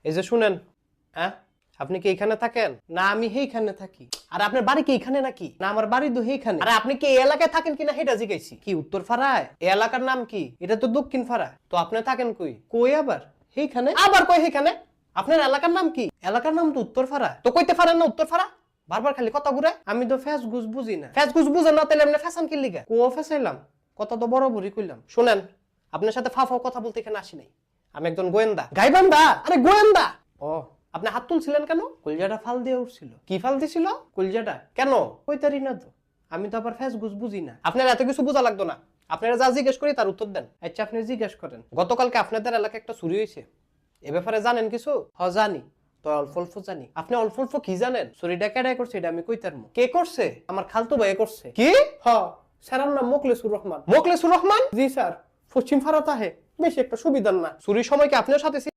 এই যে শুনেন, হ্যাঁ আপনি কি এখানে থাকেন? না আমি এইখানে থাকি। আর আপনার বাড়ি কি এখানে নাকি? না আমার বাড়ি তো এইখানে। আর আপনি কি এই এলাকায় থাকেন কিনা সেটা জিজ্ঞাসি। কি উত্তর ফাড়ায়? এই এলাকার নাম কি? এটা তো দক্ষিণ ফাড়া। তো আপনি থাকেন কই? কই আবার? এইখানে। আবার কই এইখানে? আপনার এলাকার নাম কি? এলাকার নাম তো উত্তর ফাড়া। তো কইতে পারেন না উত্তর ফাড়া? বারবার খালি কথা ঘুরে। আমি তো ফ্যাস গুজ বুঝি না। ফ্যাস গুজ বুঝেন না তাহলে আপনি ফ্যাশন কি লিগা? কো ফ্যাসাইলাম? কথা তো বড় বড়ই কইলাম। শুনেন, আপনার সাথে ফাফাও কথা বলতে এখানে আসি নাই। আমি একজন গোয়েন্দা। গাইবান্ধা? আরে গোয়েন্দা। ও আপনি হাত তুলছিলেন কেন? কলজাটা ফাল দিয়ে উঠছিল। কি ফাল দিছিল? কলজাটা। কেন? কইতারি না তো। আমি তো আবার ফ্যাস গুজ বুঝি না। আপনার এত কিছু বোঝা লাগতো না। আপনারা যা জিজ্ঞেস করি তার উত্তর দেন। আচ্ছা আপনি জিজ্ঞেস করেন। গতকালকে আপনাদের এলাকায় একটা চুরি হয়েছে, এ ব্যাপারে জানেন কিছু? জানি। তো অল্প অল্প জানি। আপনি অল্প অল্প কি জানেন? চুরিটা কেডাই করছে এটা আমি কইতারমু। কে করছে? আমার খালতো ভাই করছে। কি? স্যারের নাম মোখলেসুর রহমান। মোখলেসুর রহমান? জি স্যার। পশ্চিম ফারাত আহে। বেশি একটা সুবিধার না। চুরির সময় কি আপনার সাথে ছিল?